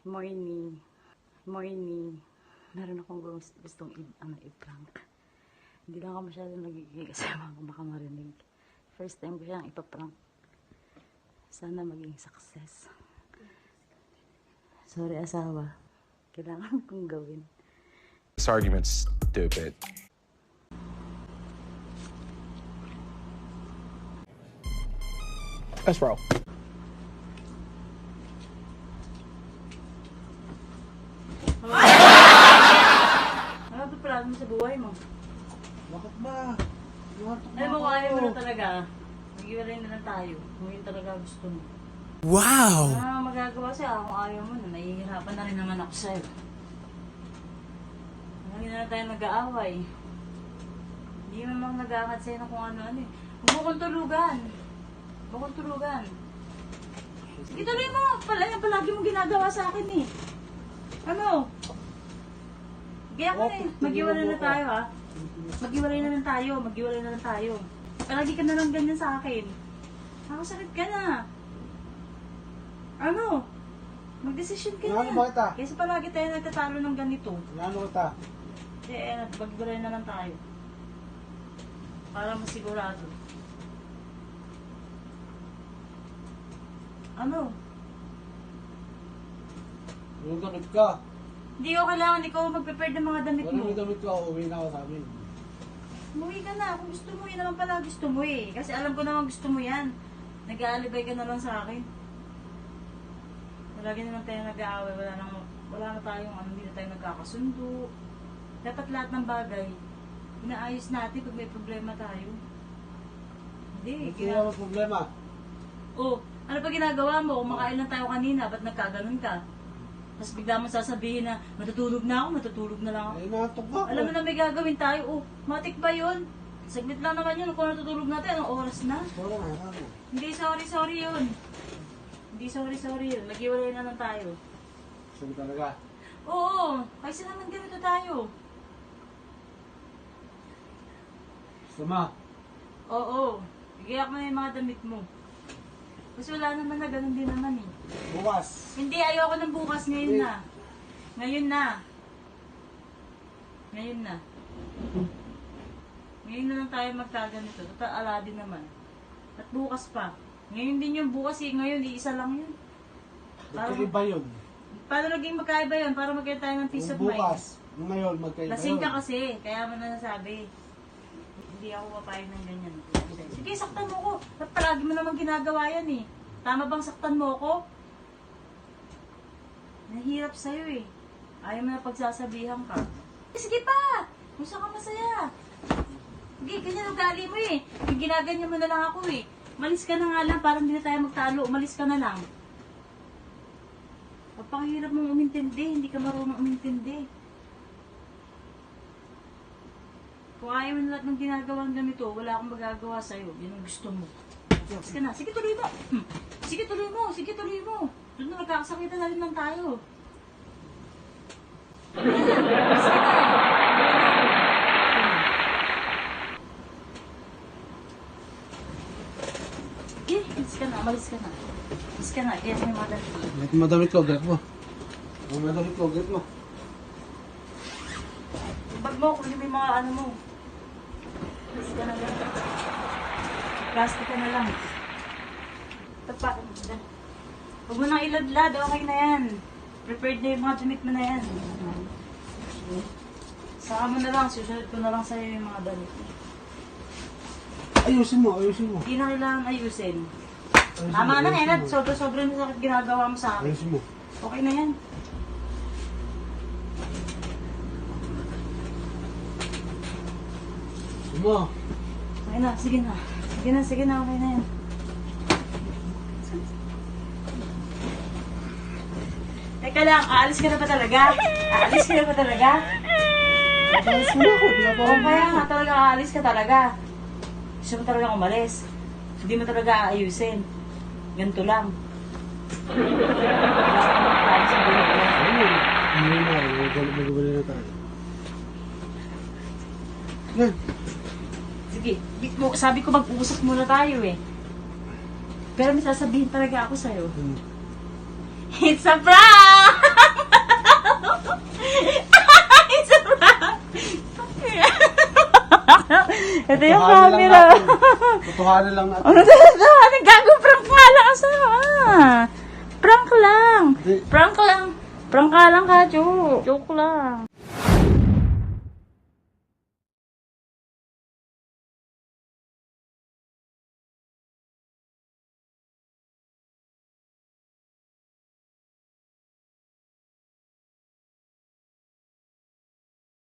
Morning. Morning. Meron akong gustong i-prank. Hindi lang ako masyadong nagiging kasama kung baka marinig. First time ko siyang ipaprank. Sana maging success. Sorry, asawa. Kailangan kong gawin. This argument's stupid. Let's roll. Ano ba pala mo sa buhay mo? Bakit ba? Alam mo, kaya mo na talaga. Mag-iwalay na lang tayo. Kung yun talaga gusto mo. Wow! Magagawa siya kung ayaw mo na. Nahihirapan na rin naman ako sa'yo. Hindi na tayo nag-aaway. Hindi naman nag-aangat sa'yo na kung ano-ano eh. Huwag mo kong tulugan. Huwag kong tulugan. Sige, tuloy mo. Palagi mo ginagawa sa akin eh. Ano? Kaya ko na eh. Mag-iwalay na tayo ha. Mag-iwalay na lang tayo. Mag-iwalay na lang tayo. Palagi ka na lang ganyan sa akin. Nakasakit ka na. Ano? Magdesisyon ka na. Ano ba kita? Kasi palagi tayo nagtatalo ng ganito. Ano kita? Mag-iwalay na lang tayo. Para masigurado. Ano? Yung damit ka. Hindi ko kailangan ikaw mag-prepare ng mga damit Wala mo. yung damit ka, uuwi na ako sa amin. Umuwi ka na. Kung gusto mo, yun naman pala gusto mo eh. Kasi alam ko naman gusto mo yan. Nag-aalibay ka na lang sa akin. Lagi naman tayo nag-aaway. Wala na tayong hindi na tayo nagkakasundo. Dapat lahat ng bagay, inaayos natin pag may problema tayo. Hindi. Hindi na ang problema. Oh, ano pa ginagawa mo? Kumakain lang tayo kanina. Ba't nagkaganon ka? Tapos bigla mo sasabihin na matutulog na na lang ako. Ay, natok ba? Alam mo na may gagawin tayo. Oh, matik ba yun? Saglit lang naman yun. Kung natutulog natin, anong oras na? Wala na, ano? Hindi, sorry yun. Hindi, sorry yun. Nag-iwalay na lang tayo. Sabi talaga. Oo, kasi naman ganito tayo. Sama. Oo, bigyan ko na yung mga damit mo. Kasi wala naman na, ganun din naman eh. Bukas. Hindi, ayoko ng bukas, ngayon na. Ngayon na. Ngayon na. Ngayon na lang tayo magkaganito. Total, Aladdin naman. At bukas pa. Ngayon din yung bukas eh. Ngayon, iisa lang yun. Magkaiba yun. Paano naging magkaiba yun? Para magkaroon tayo ng peace of Yung mind. bukas. Yung ngayon, magkaiba Lasing yun. ka kasi. Kaya mo na nasabi. Hindi ako papayag ng ganyan. Sige, saktan mo ko. Ba't palagi mo naman ginagawa yan eh? Tama bang saktan mo ko? Nahihirap sa'yo eh. Ayaw mo na pagsasabihan ka. Sige pa! Kung saan ka masaya. Hindi, ganyan ugali mo eh. Yung ginaganyan mo na lang ako eh. Umalis ka na nga lang, parang hindi na tayo magtalo. Umalis ka na lang. Pagpakahirap mong umintindi, hindi ka marunong umintindi. Kung ayaw mo na lahat ng ginagawang ganito, wala akong magagawa sa'yo. Yan ang gusto mo. Umalis ka na. Sige, tuloy mo. Sige, tuloy mo. Sige, tuloy mo. Doon na nagkakasakitan na rin lang tayo. Umalis ka na. Umalis ka na, umalis ka na. Umalis ka na, kaya may mga damit. May madamit ko, grab mo. May madamit ko, grab mo. Yung bag mo, kung yung mga ano mo. Umalis ka na lang. Plastic ka na lang. Tapakin mo dyan. Huwag mo nang iladlad, okay na yan. Prepared na yung mga damit mo na yan. Saka mo na lang, susunod ko na lang sa'yo yung mga damit. Ayusin mo, ayusin mo. Hindi na kailangan ayusin. Ayusin Tama mo, na, ayusin Enad. mo. Sobrang na sakit ginagawa mo sa akin. Ayusin mo. Okay na yan. Ayusin mo. Okay na, sige na. Sige na, okay na yan. Teka lang, aalis ka na ba talaga? Aalis ka na ba talaga? Ayos mo na ako, di ba pa? O kaya nga talaga, aalis ka talaga. Gusto mo talaga umalis. Hindi mo talaga aayusin. Ganito lang. Wala ka magpapalip sa buhay mo. Ayun. Hindi na, mag-ubali na tayo. Yan. Sige, sabi ko mag-uusap muna tayo eh. Pero may sasabihin talaga ako sa'yo. It's a prank! Ito yung Totohanan lang camera. natin. Totohanan lang natin. Ano na? Gago, prank nga lang. Asawa. Prank lang. Hindi. Prank lang. Prank ka lang, Kacho. Joke lang.